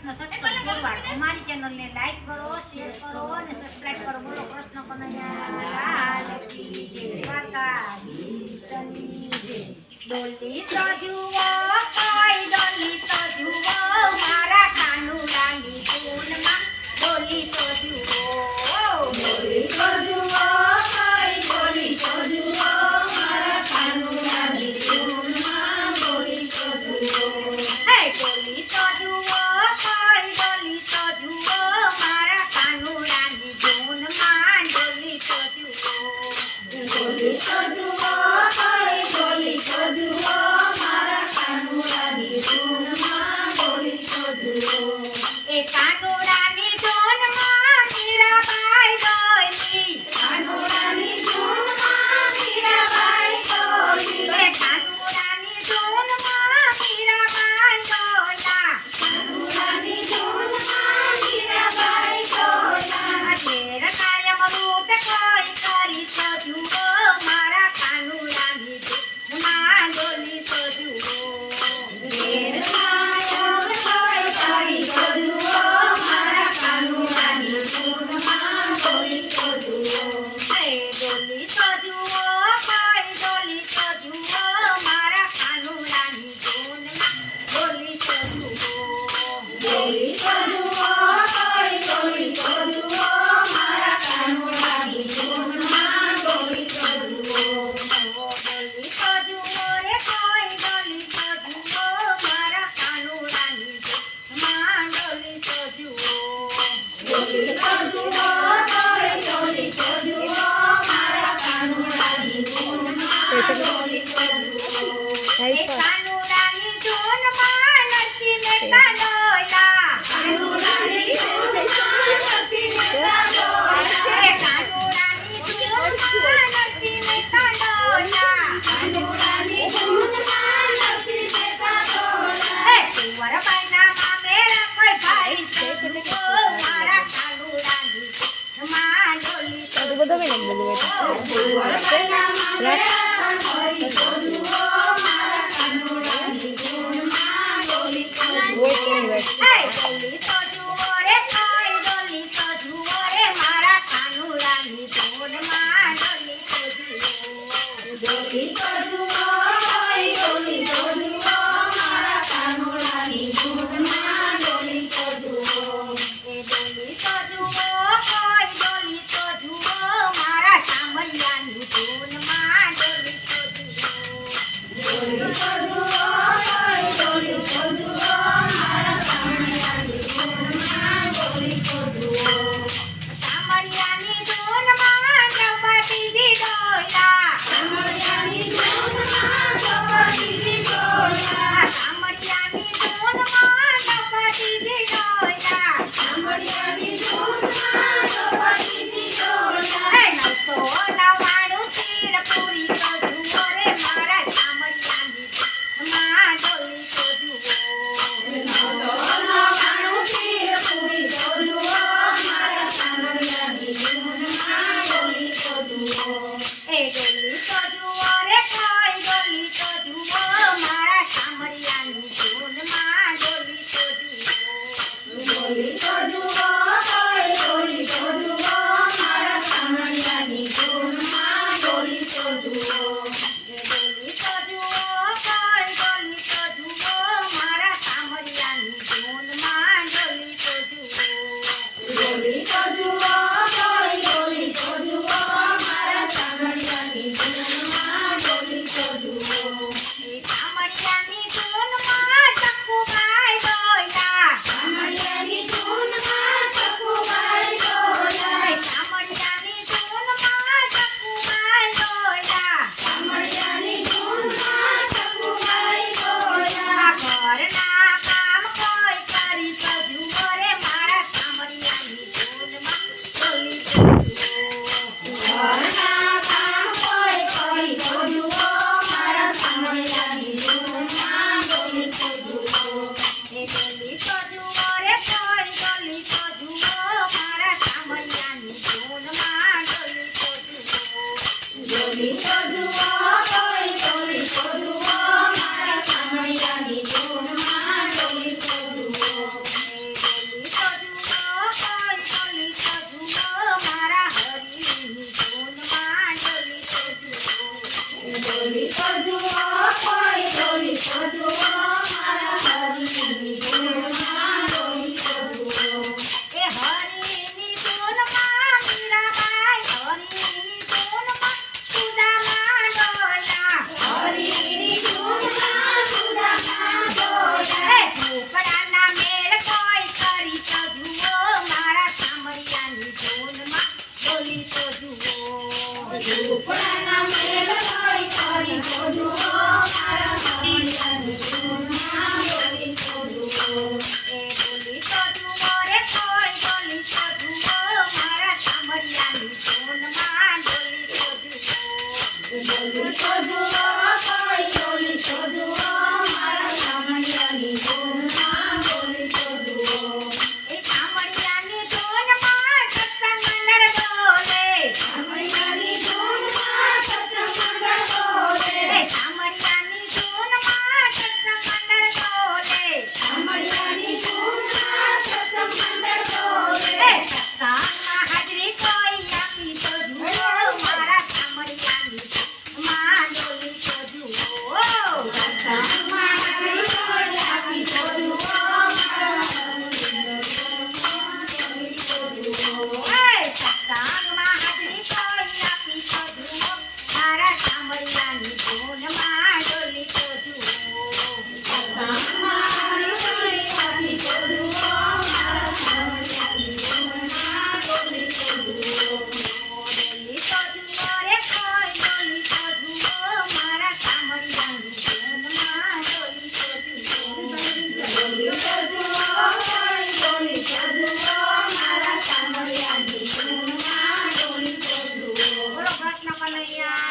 हमारी चैनल ने लाइक करो, शेयर करो और सब्सक्राइब करो। बोलो कृष्ण कन्हैया लाल की जय, દ્વારકાધીશ ની જય। डोली तो जुओ कोई डोली तो जुओ मारा कानुડાની ધૂનમાં डोली तो जुओ कोई डोली तो जुओ मारा कानुડાની ધૂનમાં डोली तो जुओ हे डोली तो जुओ कोई डोली तो जुओ मारा कानुડાની ધૂનમાં डोली तो जुओ डोली तो जुओ कोई डोली तो जुओ मारा कानुડાની ધૂનમાં डोली तो जुओ ए कानुડાની ધૂનમાં મીરાબાઈ ડોલી કાનુડાની ધૂનમાં મીરાબાઈ ડોલી એ કાનુડાની ધૂનમાં મીરાબાઈ ડોલા કાનુડાની ધૂનમાં મીરાબાઈ ડોલા તેર કાયમ રૂપ કોઈ કરી તો જુઓ મારા કાનુડાની ધૂનમાં ડોલી તો જુઓ તેર કાયમ કોઈ કરી તો જુઓ મારા કાનુડાની ધૂનમાં ડોલી તો જુઓ હે ડોલી તો જુઓ કોઈ ડોલી તો જુઓ મારા કાનુડાની ધૂનમાં ડોલી તો જુઓ ડોલી તો જુઓ કોઈ ડોલી તો જુઓ મારા કાનુડાની ધૂનમાં ડોલી તો જુઓ ડોલી તો જુઓ રે કોઈ ડોલી તો જુઓ મારા કાનુડાની ધૂનમાં ડોલી તો જુઓ ડોલી તો જુઓ કોઈ ડોલી તો જુઓ મારા કાનુડાની ધૂનમાં ડોલી તો જુઓ એ કાનુડાની ધૂનમાં નરસિંહ મહેતા ડોલા કાનુડાની ધૂનમાં નરસિંહ મહેતા ડોલા એ કાનુડાની ધૂનમાં નરસિંહ મહેતા ડોલા કાનુડાની ધૂનમાં નરસિંહ મહેતા ડોલા એ કુંવરબાઈના મામેરા કોઈ ભાઈ છે જુઓ મારા કાનુડાની ધૂનમાં ડોલી તો કુંવરબાઈના મામેરા કોઈ તો જુઓ મારા કાનુડાની ધૂનમાં ડોલી તો જુઓ હે ડોલી તો જુઓ રે કોઈ ડોલી તો જુઓ રે મારા કાનુડાની ધૂનમાં ડોલી તો જુઓ ડોલી તો જુઓ કોઈ ડોલી તો જુઓ મારા કાનુડાની ધૂનમાં ડોલી તો જુઓ એ ડોલી તો જુઓ કોઈ ડોલી તો જુઓ મારા ચામડિયાની ધૂનમાં ડોલી તો જુઓ ડોલી તો જુઓ કોઈ ડોલી તો જુઓ મારા ચામડિયાની ધૂનમાં ડોલી તો જુઓ ચામડિયાની ધૂનમાં દ્રૌપદીજી ડોલા ચામડિયાની ધૂનમાં દ્રૌપદીજી ડોલા ચામડિયાની ધૂનમાં દ્રૌપદીજી ડોલા ચામડિયાની ધૂનમાં દ્રૌપદીજી ડોલા હે 999 તીર પૂરી તો જુઓ રે મારા ચામડિયાની ધૂનમાં ડોલી તો જુઓ 999 તીર પૂરી તો જુઓ મારા ચામડિયાની ધૂનમાં ડોલી તો જુઓ એ ડોલી તો જુઓ રે કોઈ ડોલી તો જુઓ મારા ચામડિયાની ધૂનમાં ડોલી તો જુઓ ડોલી તો જુઓ કોઈ ડોલી તો જુઓ મારા ચામડિયાની ધૂનમાં ડોલી તો જુઓ એ ડોલી તો જુઓ કોઈ ડોલી તો જુઓ મારા ચામડિયાની ધૂનમાં ડોલી તો જુઓ ડોલી તો જુઓ કોઈ ડોલી તો જુઓ મારા ચામડિયાની ધૂનમાં ડોલી તો જુઓ એ ચામડિયાની ધૂનમાં ચકુબાઈ ડોલા ચામડિયાની ધૂનમાં ચકુબાઈ ડોલા એ ચામડિયાની ધૂનમાં ચકુબાઈ ડોલા ચામડિયાની ધૂનમાં ચકુબાઈ ડોલા ઘરના કામ કોઈ કરી તો જુઓ રે મારા ચામડિયાની ધૂનમાં ડોલી તો જુઓ ઘરના કામ કોઈ કરી તો જુઓ મારા ચામડિયાની ધૂનમાં ડોલી તો જુઓ એ ડોલી તો જુઓ રે કોઈ ડોલી તો જુઓ મારા ચામડિયાની ધૂનમાં ડોલી તો જુઓ ડોલી તો જુઓ કોઈ ડોલી તો જુઓ મારા ચામડિયાની ધૂનમાં ડોલી તો જુઓ એ ડોલી તો જુઓ રે કોઈ ડોલી તો જુઓ મારા ઠામરિયાની ધૂનમાં ડોલી તો જુઓ ડોલી તો જુઓ કોઈ ડોલી તો જુઓ મારા ઠામરિયાની ધૂનમાં ડોલી તો જુઓ એ ઠામરિયાની ધૂનમાં સત્સંગ મંડળ ડોલે ઠામરિયાની ધૂનમાં સત્સંગ મંડળ ડોલે એ ઠામરિયાની ધૂનમાં સત્સંગ મંડળ ડોલે ઠામરિયાની ધૂનમાં સત્સંગ મંડળ એ ડોલે સત્સંગમાં હાજરી કોઈ આપી તો જુઓ મારા ઠામરિયાની ધૂનમાં ડોલી તો જુઓ સત્સંગમાં હાજરી કોઈ આપી તો જુઓ મારા ઠામરિયાની સત્સંગમાં હાજરી કોઈ આપી તો જુઓ મારા ઠામરિયાની ધૂનમાં ડોલી તો જુઓ સત્સંગમાં હાજરી કોઈ આપી તો જુઓ મારા ઠામરિયાની ધૂનમાં ડોલી તો જુઓ ડોલી તો જુઓ રે કોઈ ડોલી તો જુઓ મારા ઠામરિયાની ધૂનમાં ડોલી તો જુઓ ડોલી તો જુઓ કોઈ ડોલી તો જુઓ મારા ઠામરિયાની ધૂનમાં ડોલી તો જુઓ બોલો કૃષ્ણ કનૈયા